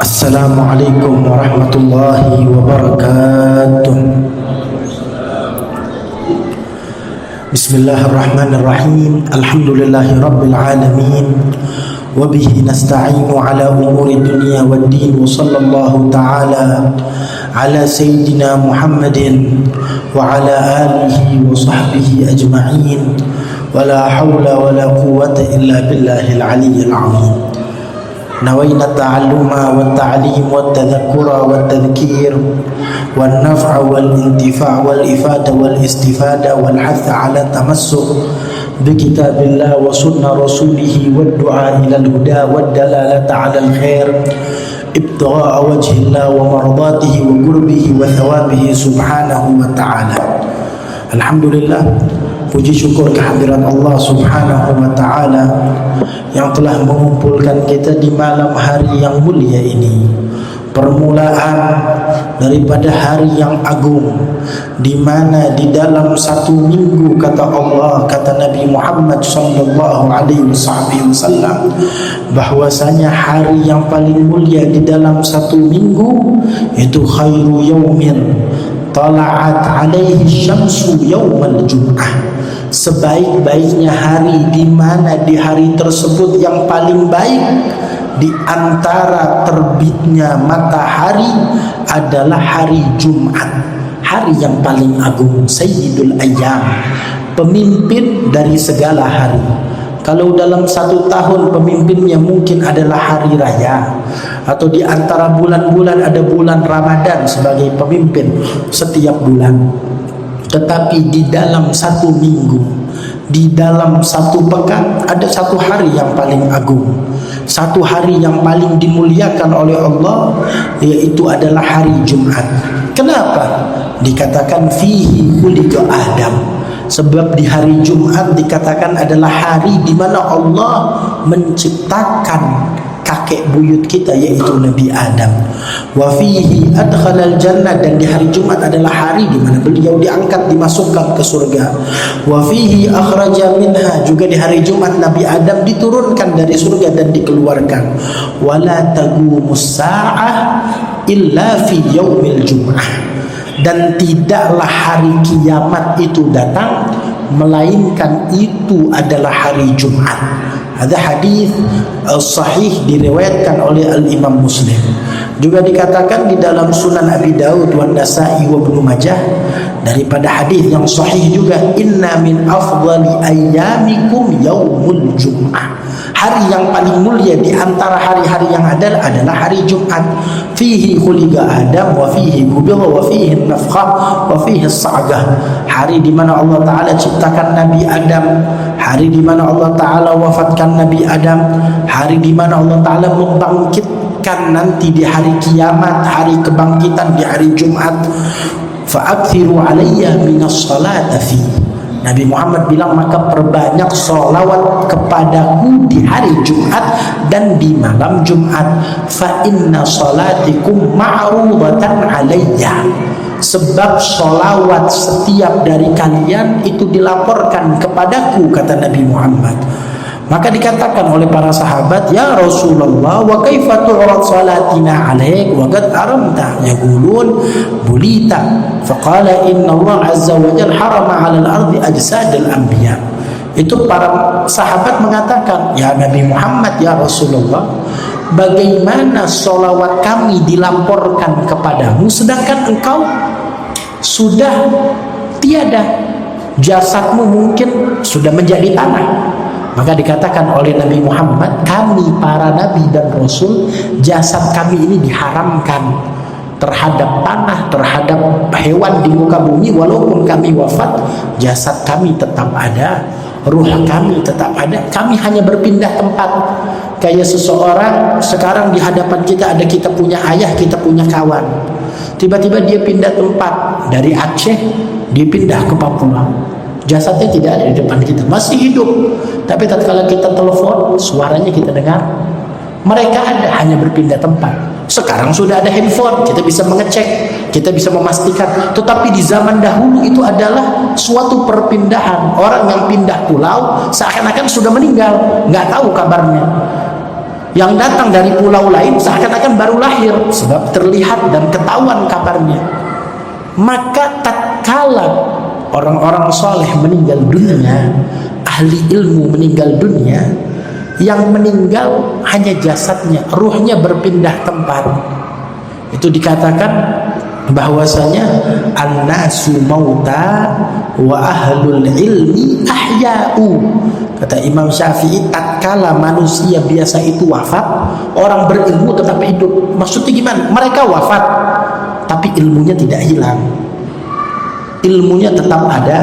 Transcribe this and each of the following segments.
Assalamualaikum warahmatullahi wabarakatuh. Bismillahirrahmanirrahim. Alhamdulillahi rabbil alamin. Wabihi nasta'inu ala umuri dunia wad din. Wa sallallahu ta'ala ala sayyidina Muhammadin wa ala alihi wa sahbihi ajma'in. Wa la hawla wa la quwwata illa billahil aliyyil azim. نوينا التعلم والتعليم والتذكر والتذكير والنفع والانتفاع والإفادة والاستفادة والحث على التمسك بكتاب الله وسنة رسوله والدعاء إلى الهدى والدلالة على الخير ابتغاء وجه الله ومرضاته وقربه وثوابه سبحانه وتعالى. Alhamdulillah, puji syukur kehadiran Allah subhanahu wa ta'ala yang telah mengumpulkan kita di malam hari yang mulia ini, permulaan daripada hari yang agung, di mana di dalam satu minggu, kata Allah, kata Nabi Muhammad sallallahu alaihi wasallam, bahwasanya hari yang paling mulia di dalam satu minggu itu khairu yaumin tala'at alaihi syamsu yaumal jum'ah. Sebaik-baiknya hari, di mana di hari tersebut yang paling baik di antara terbitnya matahari adalah hari Jumat, hari yang paling agung, sayyidul ayyam, pemimpin dari segala hari. Kalau dalam satu tahun pemimpinnya mungkin adalah hari raya, atau di antara bulan-bulan ada bulan Ramadan sebagai pemimpin setiap bulan. Tetapi di dalam satu minggu, di dalam satu pekan, ada satu hari yang paling agung, satu hari yang paling dimuliakan oleh Allah, yaitu adalah hari Jumat. Kenapa? Dikatakan fihi khuliqa Adam. Sebab di hari Jumat dikatakan adalah hari di mana Allah menciptakan kakek buyut kita, yaitu Nabi Adam. Wa fihi adkhalal jannah, dan di hari Jumat adalah hari di mana beliau diangkat, dimasukkan ke surga. Wa fihi akhraja minha, juga di hari Jumat Nabi Adam diturunkan dari surga dan dikeluarkan. Wala taqumus sa'ah illa fi yaumil jum'ah, dan tidaklah hari kiamat itu datang melainkan itu adalah hari Jumat. Ada hadis sahih diriwayatkan oleh Al-Imam Muslim. Juga dikatakan di dalam Sunan Abi Daud wa Nasa'i wa Ibnu Majah, daripada hadis yang sahih juga, inna min afdali ayyamikum yaumul jum'ah. Hari yang paling mulia di antara hari-hari yang ada adalah hari Jumat. Fihi khuliqa Adam wa fihi qubida wa fihi nafkhah wa fihi sa'gah. Hari di mana Allah Ta'ala ciptakan Nabi Adam, hari di mana Allah Ta'ala wafatkan Nabi Adam, hari di mana Allah Ta'ala membangkitkan nanti di hari kiamat, hari kebangkitan di hari Jumat. Fa'akthiru alayya minas salata fi. Nabi Muhammad bilang, maka perbanyak sholawat kepadaku di hari Jumat dan di malam Jumat. Fa inna sholatikum ma'rudatan alayya. Sebab sholawat setiap dari kalian itu dilaporkan kepadaku, kata Nabi Muhammad. Maka dikatakan oleh para sahabat, ya Rasulullah, wa kaifa tu'rad salatina alaik wa qad aramta? Yaqulun bulita. Faqala inna Allah azza wa jalla harama 'alal ardi ajsadal anbiya. Itu para sahabat mengatakan, ya Nabi Muhammad, ya Rasulullah, bagaimana sholawat kami dilaporkan kepadamu sedangkan engkau sudah tiada, jasadmu mungkin sudah menjadi tanah. Maka dikatakan oleh Nabi Muhammad, kami para nabi dan rasul, jasad kami ini diharamkan terhadap tanah, terhadap hewan di muka bumi. Walaupun kami wafat, jasad kami tetap ada, ruh kami tetap ada. Kami hanya berpindah tempat. Kayak seseorang sekarang di hadapan kita ada, kita punya ayah, kita punya kawan, tiba-tiba dia pindah tempat dari Aceh, dia pindah ke Papua. Jasadnya tidak ada di depan kita, masih hidup, tapi tatkala kita telepon, suaranya kita dengar. Mereka ada, hanya berpindah tempat. Sekarang sudah ada handphone, kita bisa mengecek, kita bisa memastikan. Tetapi di zaman dahulu itu adalah suatu perpindahan. Orang yang pindah pulau seakan-akan sudah meninggal, nggak tahu kabarnya. Yang datang dari pulau lain seakan-akan baru lahir, sebab terlihat dan ketahuan kabarnya. Maka tatkala orang-orang soleh meninggal dunia, ahli ilmu meninggal dunia, yang meninggal hanya jasadnya, ruhnya berpindah tempat. Itu dikatakan bahwasanya an-nasu mauta wa ahlul ilmi ahya'u. Kata Imam Syafi'i, tatkala manusia biasa itu wafat, orang berilmu tetap hidup. Maksudnya gimana? Mereka wafat tapi ilmunya tidak hilang. Ilmunya tetap ada,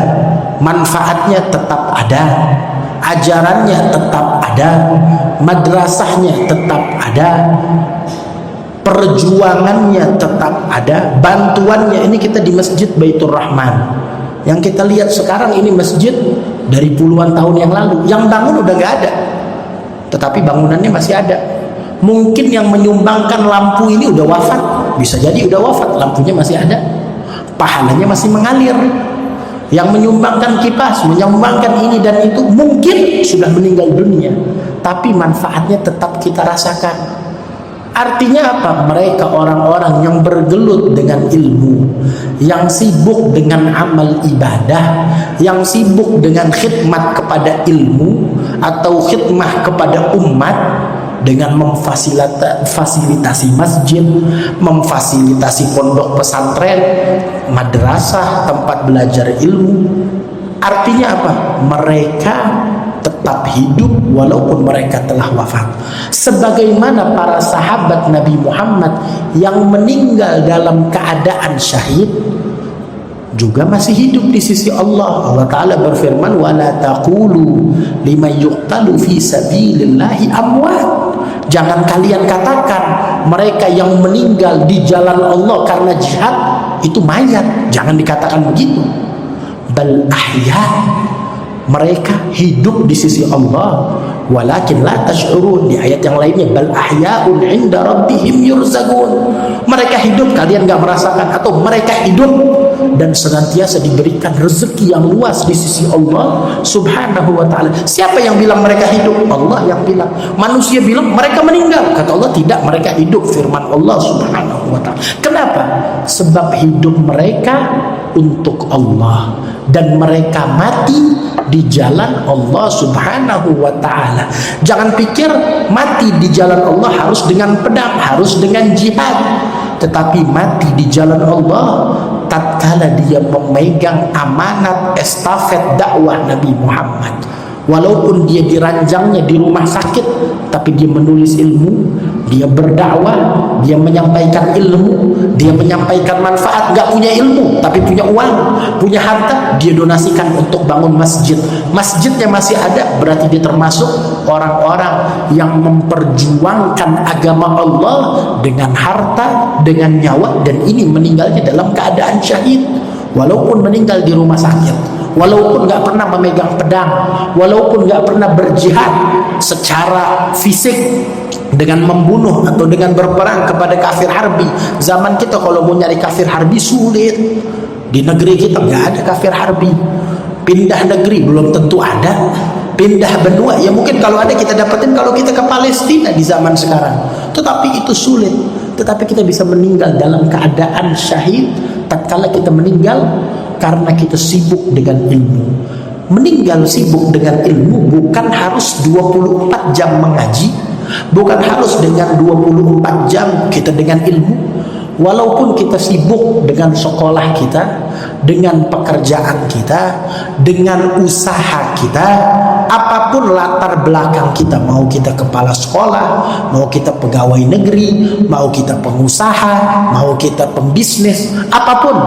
manfaatnya tetap ada, ajarannya tetap ada, madrasahnya tetap ada, perjuangannya tetap ada, bantuannya. Ini kita di Masjid Baitur Rahman. Yang kita lihat sekarang ini masjid dari puluhan tahun yang lalu. Yang bangun udah gak ada, tetapi bangunannya masih ada. Mungkin yang menyumbangkan lampu ini udah wafat, bisa jadi udah wafat, lampunya masih ada, pahalanya masih mengalir. Yang menyumbangkan kipas, menyumbangkan ini dan itu, mungkin sudah meninggal dunia, tapi manfaatnya tetap kita rasakan. Artinya apa? Mereka orang-orang yang bergelut dengan ilmu, yang sibuk dengan amal ibadah, yang sibuk dengan khidmat kepada ilmu atau khidmah kepada umat, dengan memfasilitasi masjid, memfasilitasi pondok pesantren, madrasah, tempat belajar ilmu. Artinya apa? Mereka tetap hidup walaupun mereka telah wafat. Sebagaimana para sahabat Nabi Muhammad yang meninggal dalam keadaan syahid juga masih hidup di sisi Allah. Allah Ta'ala berfirman, وَلَا تَقُولُوا لِمَنْ يُقْتَلُ فِي سَبِيلِ اللَّهِ أَمْوَاتٌ. Jangan kalian katakan mereka yang meninggal di jalan Allah karena jihad itu mayat. Jangan dikatakan begitu. Bal ahya, mereka hidup di sisi Allah, walakin la tash'urun. Di ayat yang lainnya, bal ahya'un 'inda rabbihim yurzaqun. Mereka hidup, kalian gak merasakan. Atau mereka hidup dan senantiasa diberikan rezeki yang luas di sisi Allah Subhanahu wa ta'ala. Siapa yang bilang mereka hidup? Allah yang bilang. Manusia bilang mereka meninggal. Kata Allah, tidak, mereka hidup. Firman Allah Subhanahu wa ta'ala. Kenapa? Sebab hidup mereka untuk Allah dan mereka mati di jalan Allah Subhanahu wa ta'ala. Jangan pikir mati di jalan Allah harus dengan pedang, harus dengan jihad. Tetapi mati di jalan Allah tatkala dia memegang amanat estafet dakwah Nabi Muhammad. Walaupun dia diranjangnya di rumah sakit, tapi dia menulis ilmu, dia berdakwah, dia menyampaikan ilmu, dia menyampaikan manfaat. Gak punya ilmu tapi punya uang, punya harta, dia donasikan untuk bangun masjid. Masjidnya masih ada, berarti dia termasuk orang-orang yang memperjuangkan agama Allah dengan harta, dengan nyawa. Dan ini meninggalnya dalam keadaan syahid, walaupun meninggal di rumah sakit, walaupun gak pernah memegang pedang, walaupun gak pernah berjihad secara fisik dengan membunuh atau dengan berperang kepada kafir harbi. Zaman kita kalau mau nyari kafir harbi sulit. Di negeri kita gak ada kafir harbi. Pindah negeri belum tentu ada. Pindah benua ya mungkin kalau ada kita dapetin kalau kita ke Palestina di zaman sekarang. Tetapi itu sulit. Tetapi kita bisa meninggal dalam keadaan syahid tatkala kita meninggal karena kita sibuk dengan ilmu. Meninggal sibuk dengan ilmu bukan harus 24 jam mengaji, bukan harus dengan 24 jam kita dengan ilmu. Walaupun kita sibuk dengan sekolah kita, dengan pekerjaan kita, dengan usaha kita, apapun latar belakang kita, mau kita kepala sekolah, mau kita pegawai negeri, mau kita pengusaha, mau kita pembisnis, apapun,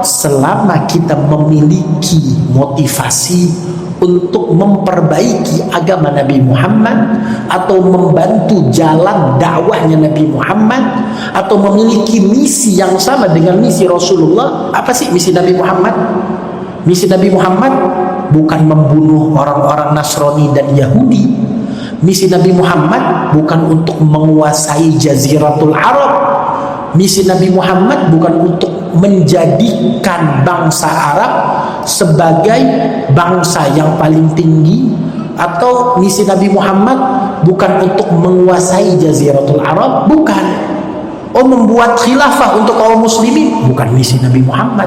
selama kita memiliki motivasi untuk memperbaiki agama Nabi Muhammad atau membantu jalan dakwahnya Nabi Muhammad atau memiliki misi yang sama dengan misi Rasulullah. Apa sih misi Nabi Muhammad? Misi Nabi Muhammad bukan membunuh orang-orang Nasrani dan Yahudi. Misi Nabi Muhammad bukan untuk menguasai Jaziratul Arab. Misi Nabi Muhammad bukan untuk menjadikan bangsa Arab sebagai bangsa yang paling tinggi, atau misi Nabi Muhammad bukan untuk menguasai Jaziratul Arab, bukan. Membuat khilafah untuk kaum muslimin, bukan misi Nabi Muhammad.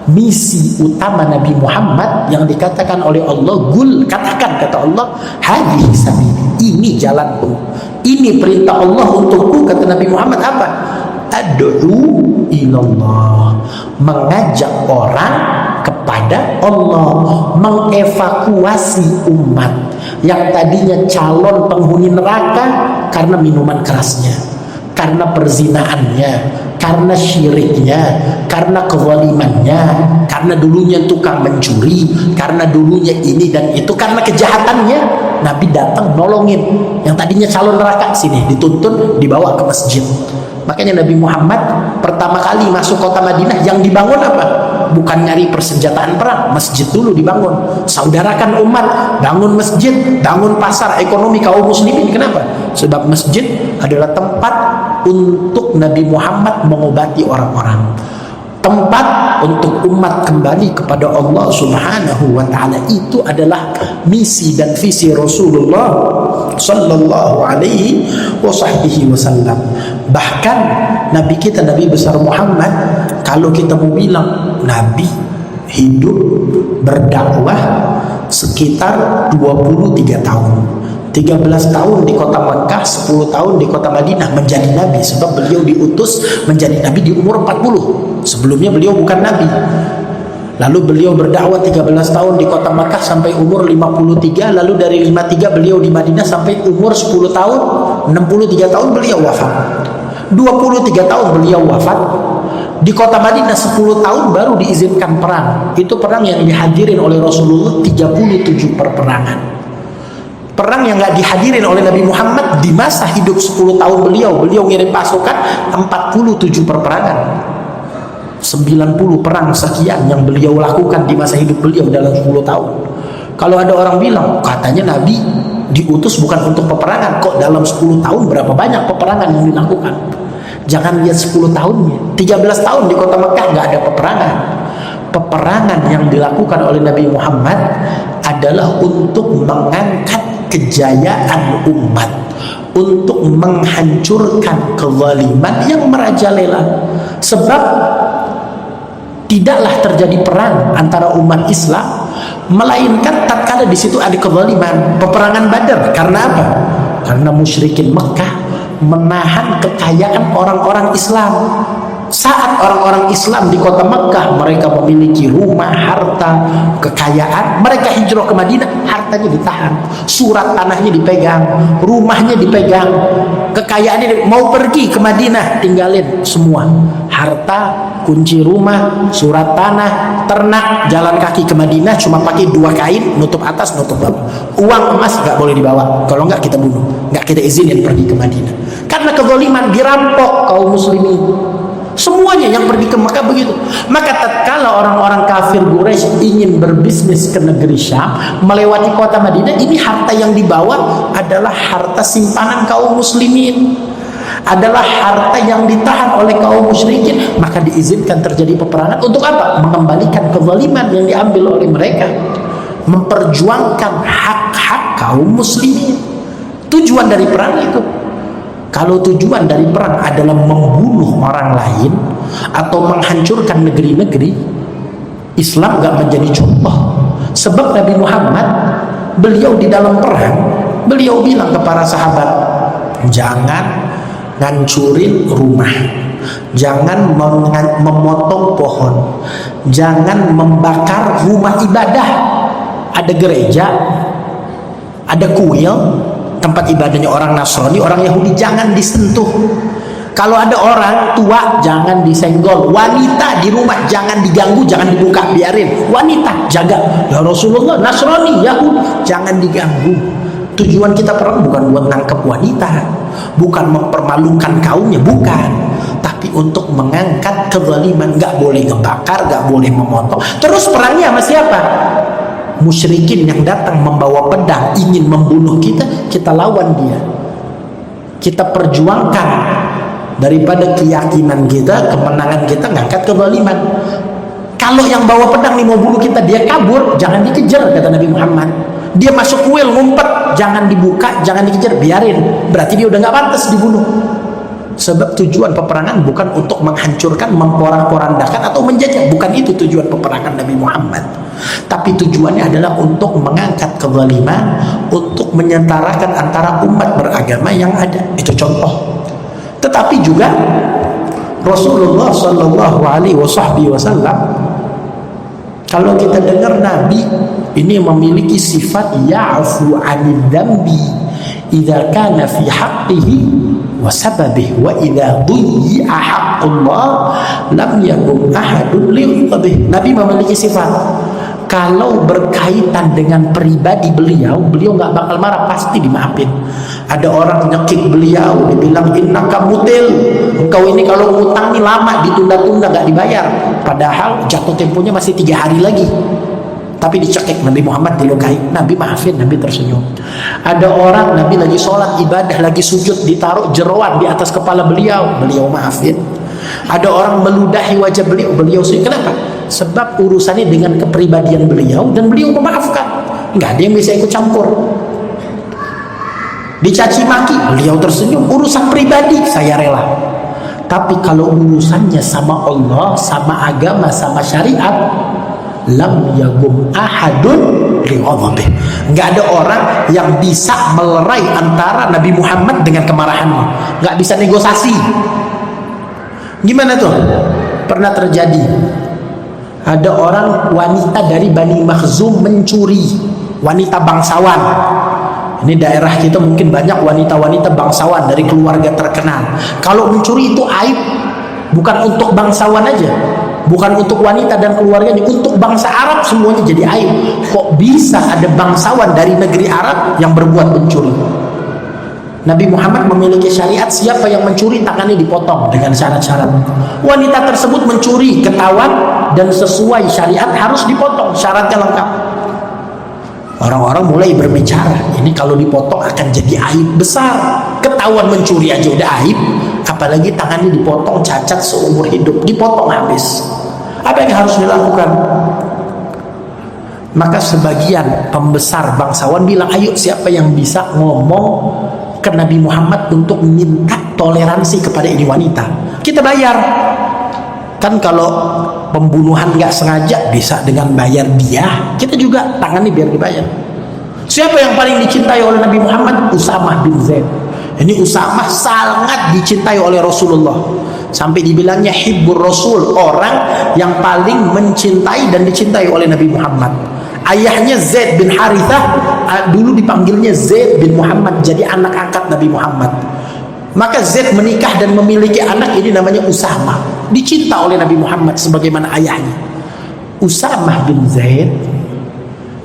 Misi utama Nabi Muhammad yang dikatakan oleh Allah, katakan kata Allah, hadhihi sabili, ini jalanku, ini perintah Allah untukku, kata Nabi Muhammad apa? Ad'u ilallah, mengajak orang kepada Allah, mengevakuasi umat yang tadinya calon penghuni neraka karena minuman kerasnya, karena perzinaannya, karena syiriknya, karena kezalimannya, karena dulunya tukang mencuri, karena dulunya ini dan itu, karena kejahatannya. Nabi datang nolongin yang tadinya calon neraka, sini dituntun, dibawa ke masjid. Makanya Nabi Muhammad pertama kali masuk kota Madinah, yang dibangun apa? Bukan nyari persenjataan perang, masjid dulu dibangun. Saudarakan umat, bangun masjid, bangun pasar ekonomi kaum muslimin. Kenapa? Sebab masjid adalah tempat untuk Nabi Muhammad mengobati orang-orang, tempat untuk umat kembali kepada Allah Subhanahu wa ta'ala. Itu adalah misi dan visi Rasulullah sallallahu alaihi wasallam. Bahkan Nabi kita, Nabi besar Muhammad, kalau kita mau bilang Nabi hidup berdakwah sekitar 23 tahun, 13 tahun di kota Makkah, 10 tahun di kota Madinah menjadi Nabi. Sebab beliau diutus menjadi Nabi di umur 40. Sebelumnya beliau bukan Nabi. Lalu beliau berdakwah 13 tahun di kota Makkah sampai umur 53. Lalu dari 53 beliau di Madinah sampai umur 10 tahun. 63 tahun beliau wafat. 23 tahun beliau wafat. Di kota Madinah 10 tahun baru diizinkan perang. Itu perang yang dihadirin oleh Rasulullah 37 perperangan. Perang yang gak dihadirin oleh Nabi Muhammad di masa hidup 10 tahun beliau. Beliau ngirim pasukan 47 perperangan. 90 perang sekian yang beliau lakukan di masa hidup beliau dalam 10 tahun. Kalau ada orang bilang, katanya Nabi diutus bukan untuk peperangan, kok dalam 10 tahun berapa banyak peperangan yang dilakukan? Jangan lihat 10 tahunnya. 13 tahun di kota Mekah gak ada peperangan. Peperangan yang dilakukan oleh Nabi Muhammad adalah untuk mengangkat kejayaan umat, untuk menghancurkan kezaliman yang merajalela. Sebab tidaklah terjadi perang antara umat Islam melainkan tatkala di situ ada kezaliman. Peperangan Badar karena apa? Karena musyrikin Mekah menahan kekayaan orang-orang Islam. Saat orang-orang Islam di kota Mekah mereka memiliki rumah, harta, kekayaan, mereka hijrah ke Madinah, hartanya ditahan, surat tanahnya dipegang, rumahnya dipegang, kekayaannya mau pergi ke Madinah tinggalin semua, harta, kunci rumah, surat tanah, ternak, jalan kaki ke Madinah cuma pakai 2 kain, nutup atas nutup bawah. Uang emas gak boleh dibawa, kalau enggak kita bunuh, enggak kita izinin pergi ke Madinah. Karena kezaliman, dirampok kaum muslimin. Semuanya yang pergi ke Mekah begitu. Maka tatkala orang-orang kafir Quraisy ingin berbisnis ke negeri Syam melewati kota Madinah, ini harta yang dibawa adalah harta simpanan kaum muslimin, adalah harta yang ditahan oleh kaum musyrikin. Maka diizinkan terjadi peperangan untuk apa? Mengembalikan kezaliman yang diambil oleh mereka, memperjuangkan hak-hak kaum muslimin. Tujuan dari perang itu. Kalau tujuan dari perang adalah membunuh orang lain atau menghancurkan negeri-negeri, Islam gak menjadi contoh. Sebab Nabi Muhammad, beliau di dalam perang, beliau bilang ke para sahabat, jangan ngancurin rumah, jangan memotong pohon, jangan membakar rumah ibadah. Ada gereja, ada kuil, tempat ibadahnya orang Nasrani, orang Yahudi, jangan disentuh. Kalau ada orang tua jangan disenggol, wanita di rumah jangan diganggu, jangan dibuka, biarin wanita jaga. Ya Rasulullah, Nasrani, Yahudi jangan diganggu. Tujuan kita perang bukan buat nangkep wanita, bukan mempermalukan kaumnya, bukan, tapi untuk mengangkat kezaliman. Gak boleh ngebakar, gak boleh memotong. Terus perangnya sama siapa? Musyrikin yang datang membawa pedang ingin membunuh kita, kita lawan dia, kita perjuangkan. Daripada keyakinan kita, kemenangan kita, ngangkat kezaliman. Kalau yang bawa pedang nih mau bunuh kita, dia kabur, jangan dikejar, kata Nabi Muhammad. Dia masuk kuil, ngumpet, jangan dibuka, jangan dikejar, biarin. Berarti dia udah nggak pantas dibunuh. Sebab tujuan peperangan bukan untuk menghancurkan, memporak-porandakan atau menjajah. Bukan itu tujuan peperangan Nabi Muhammad. Tapi tujuannya adalah untuk mengangkat kezaliman, untuk menyentarakan antara umat beragama yang ada. Itu contoh. Tetapi juga Rasulullah Shallallahu Alaihi Wasallam, kalau kita dengar Nabi ini memiliki sifat ya'fu 'anil dzambi idza kana fi haqqihi wa sababihi wa idza dhuyya haqqullah lam yakun ahadun liqabih. Nabi memiliki sifat kalau berkaitan dengan pribadi beliau nggak bakal marah, pasti dimaafin. Ada orang nyekik beliau, dibilang innaka mutil, engkau ini kalau ngutang nih lama, ditunda-tunda nggak dibayar, padahal jatuh temponya masih 3 hari lagi, tapi dicekik. Nabi Muhammad dilukai, Nabi maafin, Nabi tersenyum. Ada orang Nabi lagi sholat ibadah, lagi sujud, ditaruh jeroan di atas kepala beliau maafin. Ada orang meludahi wajah beliau sih. Kenapa? Sebab urusannya dengan kepribadian beliau dan beliau memaafkan, nggak ada yang bisa ikut campur. Dicaci maki, beliau tersenyum, urusan pribadi saya rela. Tapi kalau urusannya sama Allah, sama agama, sama syariat, lam yagum ahadun lighadabih. Nggak ada orang yang bisa melerai antara Nabi Muhammad dengan kemarahannya, nggak bisa negosiasi. Gimana tuh? Pernah terjadi, ada orang wanita dari Bani Makhzum mencuri, wanita bangsawan. Ini daerah kita mungkin banyak wanita-wanita bangsawan dari keluarga terkenal. Kalau mencuri itu aib, bukan untuk bangsawan aja, bukan untuk wanita dan keluarganya, untuk bangsa Arab semuanya jadi aib. Kok bisa ada bangsawan dari negeri Arab yang berbuat mencuri? Nabi Muhammad memiliki syariat, siapa yang mencuri tangannya dipotong dengan syarat-syarat. Wanita tersebut mencuri, ketahuan dan sesuai syariat harus dipotong, syaratnya lengkap. Orang-orang mulai berbicara, ini kalau dipotong akan jadi aib besar. Ketahuan mencuri aja udah aib, apalagi tangannya dipotong, cacat seumur hidup, dipotong habis. Apa yang harus dilakukan? Maka sebagian pembesar bangsawan bilang, ayo siapa yang bisa ngomong ke Nabi Muhammad untuk minta toleransi kepada ini wanita, kita bayar. Kan kalau pembunuhan nggak sengaja bisa dengan bayar dia, kita juga tangannya biar dibayar. Siapa yang paling dicintai oleh Nabi Muhammad? Usamah bin Zaid. Ini Usamah sangat dicintai oleh Rasulullah, sampai dibilangnya hibbur Rasul, orang yang paling mencintai dan dicintai oleh Nabi Muhammad. Ayahnya Zaid bin Harithah dulu dipanggilnya Zaid bin Muhammad, jadi anak angkat Nabi Muhammad. Maka Zaid menikah dan memiliki anak, ini namanya Usamah, dicinta oleh Nabi Muhammad sebagaimana ayahnya. Usamah bin Zaid,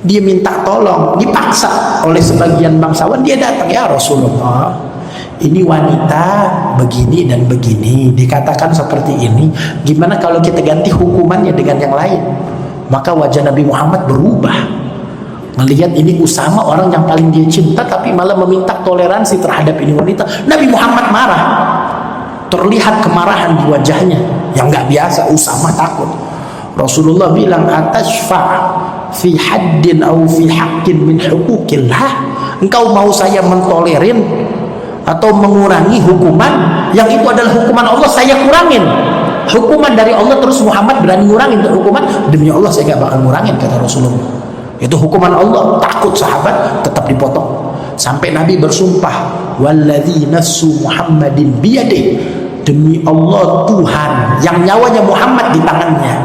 dia minta tolong, dipaksa oleh sebagian bangsawan, dia datang, ya Rasulullah, ini wanita begini dan begini, dikatakan seperti ini, gimana kalau kita ganti hukumannya dengan yang lain? Maka wajah Nabi Muhammad berubah, melihat ini Usamah orang yang paling dia cinta, tapi malah meminta toleransi terhadap ini wanita. Nabi Muhammad marah, terlihat kemarahan di wajahnya yang nggak biasa. Usamah takut. Rasulullah bilang, atashfa' fi haddin au fi haqqin min hukukillah, engkau mau saya mentolerin atau mengurangi hukuman yang itu adalah hukuman Allah, saya kurangin hukuman dari Allah, terus Muhammad berani ngurangin hukuman? Demi Allah saya gak bakal ngurangin, kata Rasulullah. Itu hukuman Allah. Takut sahabat, tetap dipotong. Sampai Nabi bersumpah, walladzi nafsu Muhammadin biyadih, demi Allah Tuhan yang nyawanya Muhammad di tangannya,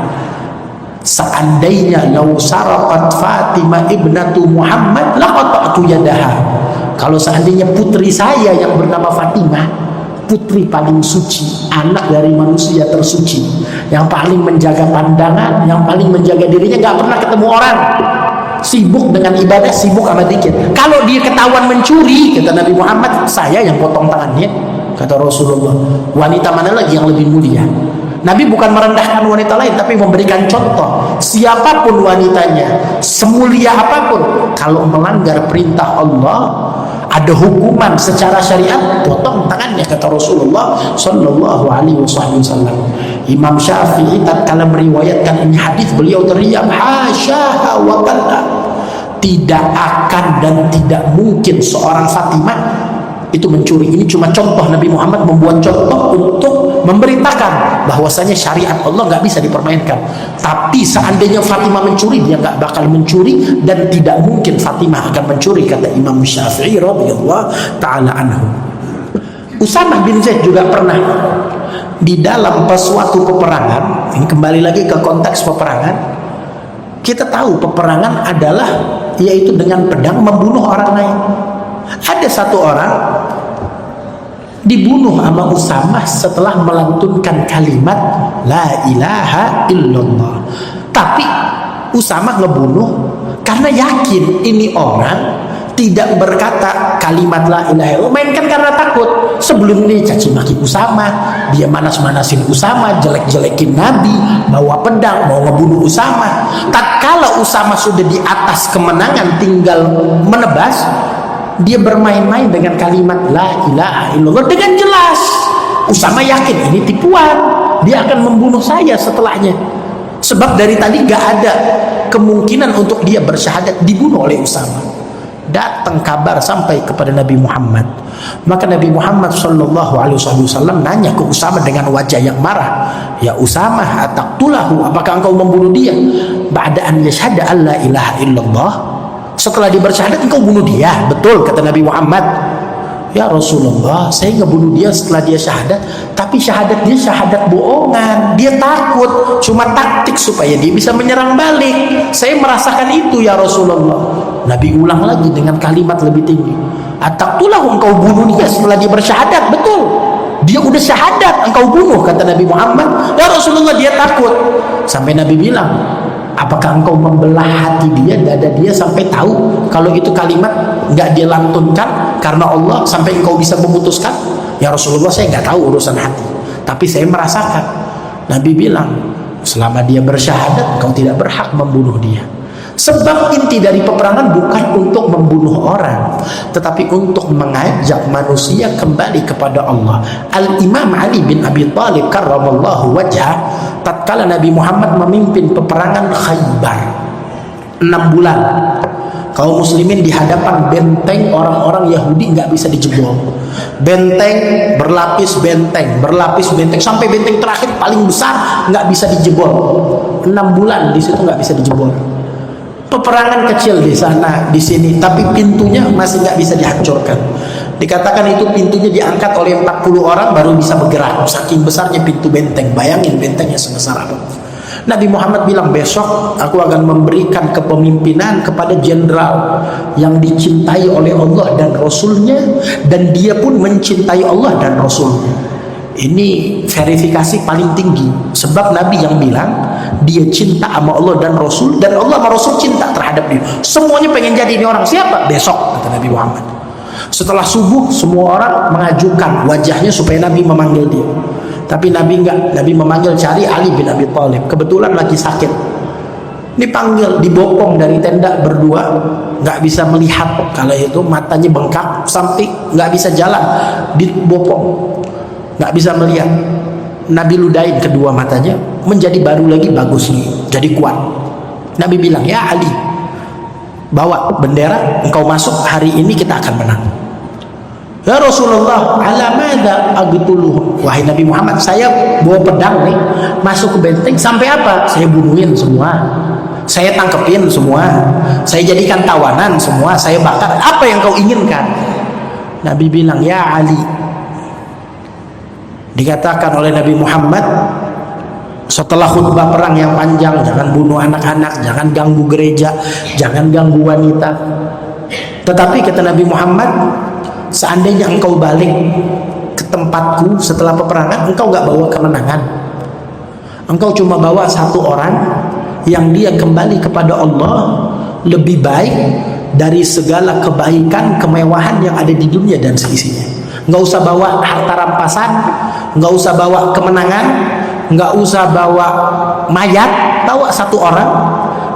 seandainya lau saraqat Fatimah ibnatu Muhammad laqata'tu yadaha, kalau seandainya putri saya yang bernama Fatimah, putri paling suci, anak dari manusia tersuci, yang paling menjaga pandangan, yang paling menjaga dirinya, gak pernah ketemu orang, sibuk dengan ibadah, sibuk sama dikit, kalau dia ketahuan mencuri, kata Nabi Muhammad, saya yang potong tangannya, kata Rasulullah. Wanita mana lagi yang lebih mulia? Nabi bukan merendahkan wanita lain, tapi memberikan contoh, siapapun wanitanya, semulia apapun, kalau melanggar perintah Allah, ada hukuman secara syariat, potong tangannya, kata Rasulullah Sallallahu Alaihi Wasallam. Imam Syafi'i tatkala meriwayatkan ini hadis, beliau teriak, hasyaha wa kalla, tidak akan dan tidak mungkin seorang Fatimah itu mencuri. Ini cuma contoh, Nabi Muhammad membuat contoh untuk memberitakan bahwasanya syariat Allah nggak bisa dipermainkan. Tapi seandainya Fatimah mencuri, dia nggak bakal mencuri, dan tidak mungkin Fatimah akan mencuri, kata Imam Syafi'i radhiyallahu taala anhu. Usamah bin Zaid juga pernah di dalam suatu peperangan. Ini kembali lagi ke konteks peperangan. Kita tahu peperangan adalah yaitu dengan pedang membunuh orang lain. Ada satu orang dibunuh sama Usamah setelah melantunkan kalimat la ilaha illallah. Tapi Usamah ngebunuh karena yakin ini orang tidak berkata kalimat la ilaha illallah, mainkan karena takut. Sebelum ini caci maki Usamah, dia manas-manasin Usamah, jelek-jelekin Nabi, bawa pedang mau ngebunuh Usamah. Tatkala Usamah sudah di atas kemenangan, tinggal menebas, dia bermain-main dengan kalimat la ilaha illallah dengan jelas. Usamah yakin ini tipuan, dia akan membunuh saya setelahnya. Sebab dari tadi gak ada kemungkinan untuk dia bersyahadat, dibunuh oleh Usamah. Datang kabar sampai kepada Nabi Muhammad. Maka Nabi Muhammad sallallahu alaihi wasallam nanya ke Usamah dengan wajah yang marah, "Ya Usamah, ataqtulahu? Apakah engkau membunuh dia? Ba'da an yashhada alla ilaha illallah?" Setelah dia bersyahadat engkau bunuh dia? Betul, kata Nabi Muhammad. Ya Rasulullah, saya ngebunuh dia setelah dia syahadat, tapi syahadat dia syahadat bohongan. Dia takut, cuma taktik supaya dia bisa menyerang balik. Saya merasakan itu ya Rasulullah. Nabi ulang lagi dengan kalimat lebih tinggi. Ataqtulah, engkau bunuh dia setelah dia bersyahadat? Betul, dia udah syahadat, engkau bunuh, kata Nabi Muhammad. Ya Rasulullah, dia takut. Sampai Nabi bilang, apakah engkau membelah hati dia, dada dia, sampai tahu kalau itu kalimat nggak dia lantunkan karena Allah, sampai engkau bisa memutuskan? Ya Rasulullah, saya nggak tahu urusan hati, tapi saya merasakan. Nabi bilang, selama dia bersyahadat, engkau tidak berhak membunuh dia. Sebab inti dari peperangan bukan untuk membunuh orang, tetapi untuk mengajak manusia kembali kepada Allah. Al-Imam Ali bin Abi Thalib karramallahu wajhah, tatkala Nabi Muhammad memimpin peperangan Khaybar 6 bulan, kaum muslimin di hadapan benteng orang-orang Yahudi nggak bisa dijebol. Benteng berlapis benteng, berlapis benteng, sampai benteng terakhir paling besar nggak bisa dijebol. 6 bulan di situ nggak bisa dijebol. Peperangan kecil di sana, di sini, tapi pintunya masih nggak bisa dihancurkan. Dikatakan itu pintunya diangkat oleh 40 orang baru bisa bergerak, saking besarnya pintu benteng. Bayangin bentengnya sebesar apa. Nabi Muhammad bilang, besok aku akan memberikan kepemimpinan kepada jenderal yang dicintai oleh Allah dan Rasulnya, dan dia pun mencintai Allah dan Rasulnya. Ini verifikasi paling tinggi, sebab Nabi yang bilang dia cinta sama Allah dan Rasul, dan Allah sama Rasul cinta terhadap dia. Semuanya pengen jadi ini orang. Siapa? Besok, kata Nabi Muhammad. Setelah subuh semua orang mengajukan wajahnya supaya Nabi memanggil dia, tapi Nabi enggak. Nabi memanggil, cari Ali bin Abi Thalib, kebetulan lagi sakit. Dipanggil, dibopong dari tenda berdua, nggak bisa melihat kala itu, matanya bengkak sampai nggak bisa jalan, dibopong, nggak bisa melihat. Nabi ludahin kedua matanya, menjadi baru lagi, bagus nih, jadi kuat. Nabi bilang, ya Ali, bawa bendera, engkau masuk, hari ini kita akan menang. Ya Rasulullah, ala madza aqtuluhum? Wahai Nabi Muhammad, saya bawa pedang nih, masuk ke benteng, sampai apa? Saya bunuhin semua, saya tangkepin semua, saya jadikan tawanan semua, saya bakar. Apa yang kau inginkan? Nabi bilang, ya Ali, dikatakan oleh Nabi Muhammad setelah khutbah perang yang panjang, jangan bunuh anak-anak, jangan ganggu gereja, jangan ganggu wanita. Tetapi kata Nabi Muhammad, seandainya engkau balik ke tempatku setelah peperangan, engkau gak bawa kemenangan, engkau cuma bawa satu orang yang dia kembali kepada Allah lebih baik dari segala kebaikan, kemewahan yang ada di dunia dan seisinya. Nggak usah bawa harta rampasan, nggak usah bawa kemenangan, nggak usah bawa mayat, bawa satu orang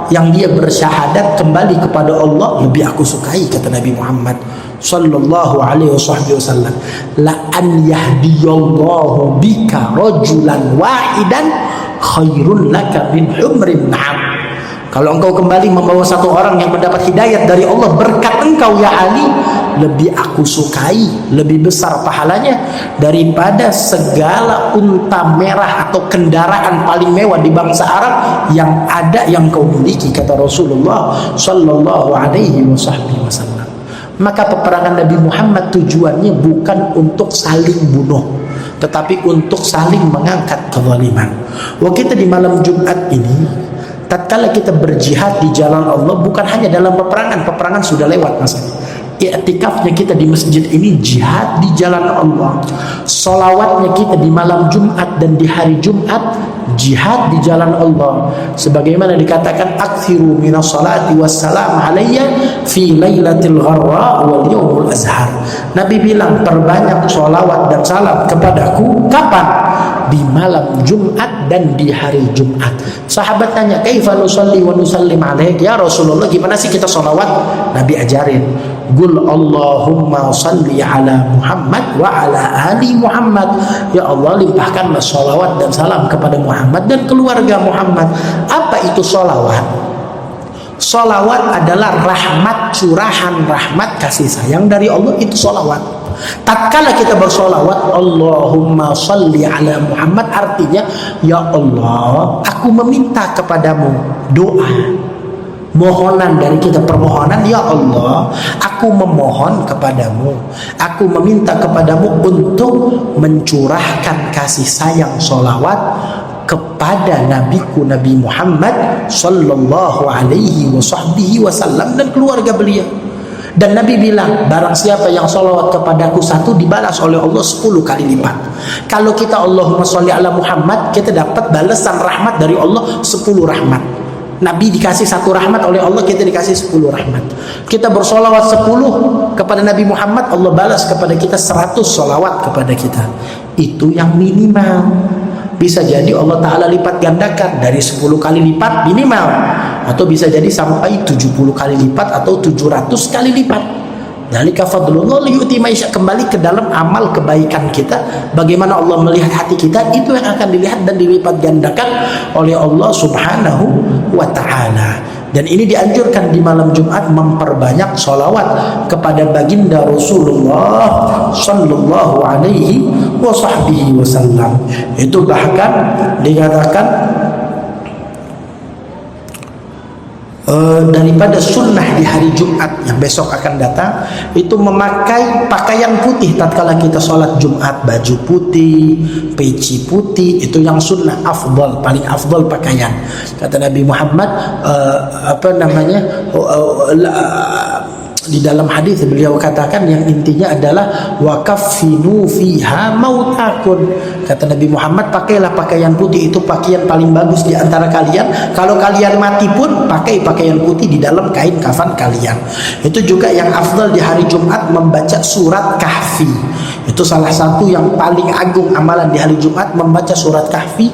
yang dia bersyahadat kembali kepada Allah, lebih aku sukai, kata Nabi Muhammad sallallahu alaihi wasallam. La an yahdiyallahu bika rajulan wahidan khairun laka min humrin na'am. Kalau engkau kembali membawa satu orang yang mendapat hidayat dari Allah berkat engkau ya Ali, lebih aku sukai, lebih besar pahalanya daripada segala unta merah atau kendaraan paling mewah di bangsa Arab yang ada yang kau miliki, kata Rasulullah sallallahu alaihi wasallam. Maka peperangan Nabi Muhammad tujuannya bukan untuk saling bunuh, tetapi untuk saling mengangkat kezaliman. Wah, kita di malam Jumat ini, tatkala kita berjihad di jalan Allah, bukan hanya dalam peperangan sudah lewat masanya. I'tikafnya kita di masjid ini jihad di jalan Allah. Sholawatnya kita di malam Jumat dan di hari Jumat jihad di jalan Allah. Sebagaimana dikatakan aktsiru minas salati wassalam alayya fi lailatil gharra wal yawmul azhar. Nabi bilang perbanyak sholawat dan salam kepadaku kapan? Di malam Jumat dan di hari Jumat. Sahabat tanya, kaifa nusalli wa nusallim alaik ya Rasulullah, gimana sih kita sholawat? Nabi ajarin, Qul Allahumma salli ala Muhammad wa ala ali Muhammad. Ya Allah, limpahkanlah sholawat dan salam kepada Muhammad dan keluarga Muhammad. Apa itu sholawat? Sholawat adalah rahmat, curahan rahmat kasih sayang dari Allah, itu sholawat. Tatkala kita bersolawat Allahumma salli ala Muhammad, artinya ya Allah, aku meminta kepadamu doa, mohonan dari kita, permohonan, ya Allah, aku memohon kepadamu, aku meminta kepadamu untuk mencurahkan kasih sayang solawat kepada nabiku Nabi Muhammad sallallahu alaihi wasallam dan keluarga beliau. Dan Nabi bilang, barang siapa yang sholawat kepadaku satu, dibalas oleh Allah 10 kali lipat. Kalau kita Allahumma sholli ala Muhammad, kita dapat balasan rahmat dari Allah 10 rahmat. Nabi dikasih 1 rahmat oleh Allah, kita dikasih 10 rahmat. Kita bersolawat 10 kepada Nabi Muhammad, Allah balas kepada kita 100 solawat kepada kita. Itu yang minimal. Bisa jadi Allah Ta'ala lipat gandakan dari 10 kali lipat minimal, atau bisa jadi sampai 70 kali lipat atau 700 kali lipat. Dzalika fadlullah yu'ti may yasha. Kembali ke dalam amal kebaikan kita, bagaimana Allah melihat hati kita, itu yang akan dilihat dan dilipat gandakan oleh Allah Subhanahu wa Ta'ala. Dan ini dianjurkan di malam Jumat memperbanyak sholawat kepada baginda Rasulullah sallallahu alaihi wasallam. Itu bahkan dikatakan daripada sunnah di hari Jumat yang besok akan datang, itu memakai pakaian putih tatkala kita sholat Jumat, baju putih, peci putih, itu yang sunnah, afdal, paling afdal pakaian. Kata Nabi Muhammad, di dalam hadis beliau katakan yang intinya adalah wa kaffinu fiha mautakun. Kata Nabi Muhammad, pakailah pakaian putih, itu pakaian paling bagus di antara kalian. Kalau kalian mati pun pakai pakaian putih di dalam kain kafan kalian. Itu juga yang afdal di hari Jumat, membaca surat Kahfi. Itu salah satu yang paling agung amalan di hari Jumat, membaca surat Kahfi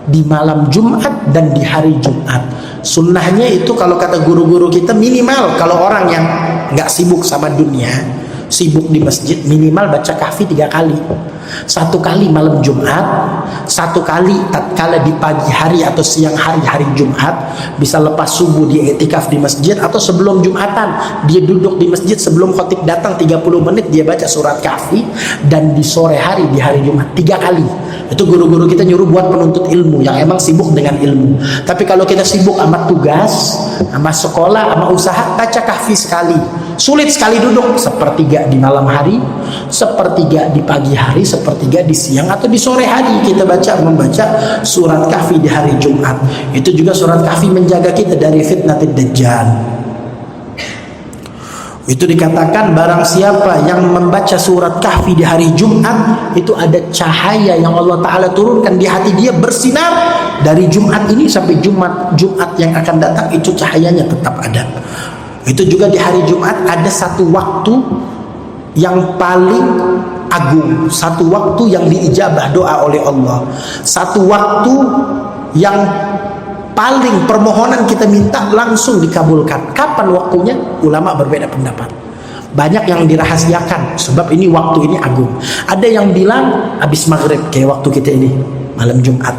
di malam Jumat dan di hari Jumat. Sunnahnya itu kalau kata guru-guru kita, minimal kalau orang yang nggak sibuk sama dunia, sibuk di masjid, minimal baca Kahfi 3 kali. 1 kali malam Jumat, 1 kali tatkala di pagi hari atau siang hari hari Jumat, bisa lepas subuh dia i'tikaf di masjid, atau sebelum Jumatan dia duduk di masjid sebelum khatib datang 30 menit dia baca surat Kahfi. Dan di sore hari di hari Jumat 3 kali. Itu guru-guru kita nyuruh buat penuntut ilmu yang emang sibuk dengan ilmu. Tapi kalau kita sibuk sama tugas, sama sekolah, sama usaha, baca Kahfi sekali. Sulit sekali duduk, 1/3 di malam hari, 1/3 di pagi hari, 1/3 di siang atau di sore hari kita membaca surat Kahfi di hari Jumat. Itu juga surat Kahfi menjaga kita dari fitnatid dajjal. Itu dikatakan barang siapa yang membaca surat Kahfi di hari Jumat, itu ada cahaya yang Allah Ta'ala turunkan di hati dia, bersinar dari Jumat ini sampai Jumat yang akan datang, itu cahayanya tetap ada. Itu juga di hari Jumat ada satu waktu yang paling agung, satu waktu yang diijabah doa oleh Allah, satu waktu yang paling permohonan kita minta langsung dikabulkan. Kapan waktunya? Ulama berbeda pendapat. Banyak yang dirahasiakan sebab ini waktu ini agung. Ada yang bilang habis maghrib kayak waktu kita ini malam Jumat.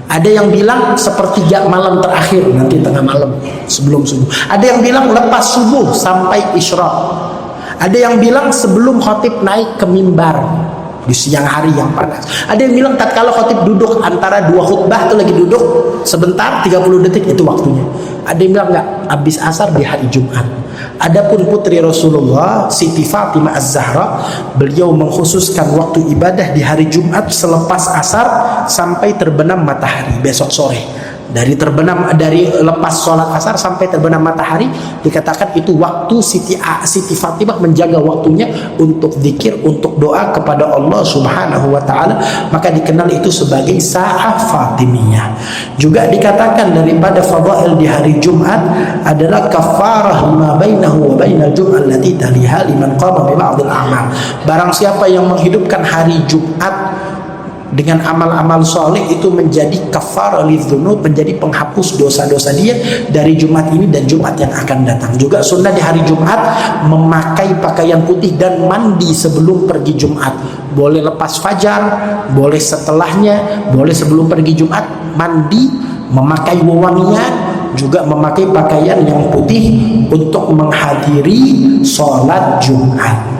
Ada yang bilang sepertiga malam terakhir, nanti tengah malam sebelum subuh. Ada yang bilang lepas subuh sampai isyraq. Ada yang bilang sebelum khatib naik ke mimbar di siang hari yang panas. Ada yang bilang tatkala khatib duduk antara dua khutbah itu lagi duduk sebentar 30 detik itu waktunya. Ada yang bilang enggak, habis asar di hari Jumat. Adapun putri Rasulullah Siti Fatimah Az-Zahra, beliau mengkhususkan waktu ibadah di hari Jumat selepas asar sampai terbenam matahari besok sore. Dari lepas sholat asar sampai terbenam matahari, dikatakan itu waktu Siti Fatimah menjaga waktunya untuk zikir, untuk doa kepada Allah Subhanahu wa taala, maka dikenal itu sebagai Sa'ah Fatimiyah. Juga dikatakan daripada fadail di hari Jumat adalah kafarah lima bainahu wa bainal jum'ah allati taliha liman qama bi ba'dil a'mal. Barang siapa yang menghidupkan hari Jumat dengan amal-amal soleh, itu menjadi kafarah lidzunub, menjadi penghapus dosa-dosa dia dari Jumat ini dan Jumat yang akan datang. Juga sunnah di hari Jumat memakai pakaian putih dan mandi sebelum pergi Jumat. Boleh lepas fajar, boleh setelahnya, boleh sebelum pergi Jumat mandi, memakai wewangian, juga memakai pakaian yang putih untuk menghadiri sholat Jumat.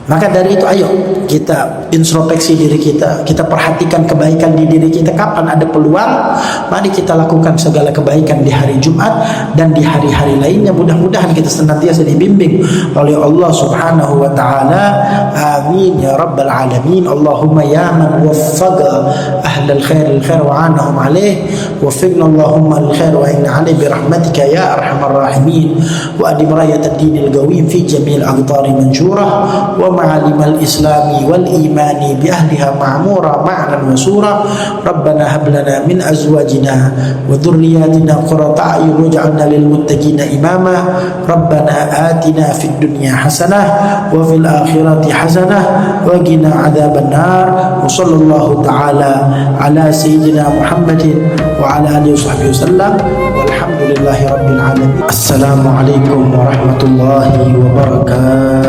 Maka dari itu ayo kita introspeksi diri kita perhatikan kebaikan di diri kita. Kapan ada peluang, mari kita lakukan segala kebaikan di hari Jumat dan di hari-hari lainnya. Mudah-mudahan kita senantiasa dibimbing oleh Allah Subhanahu wa taala. Amin ya rabbal alamin. Allahumma ya man waffaqa ahlal khair wa anahum alaih, waffiqna Allahumma lil khair wa inna alaih bi rahmatika ya arhamar rahimin. Wa adim rayat ad-din al-qawim fi jami'il aqtari manjurah wa معالم الإسلام والإيمان بأهلها معمورة معنا وسورة. ربنا هب لنا من أزواجنا وذرياتنا قرة أعين واجعلنا للمتقين إماما. ربنا آتنا في الدنيا حسنة وفي الآخرة حسنة وقنا عذاب النار. وصلى الله تعالى على سيدنا محمد وعلى آله وصحبه وسلم والحمد لله رب العالمين. السلام عليكم ورحمة الله وبركاته.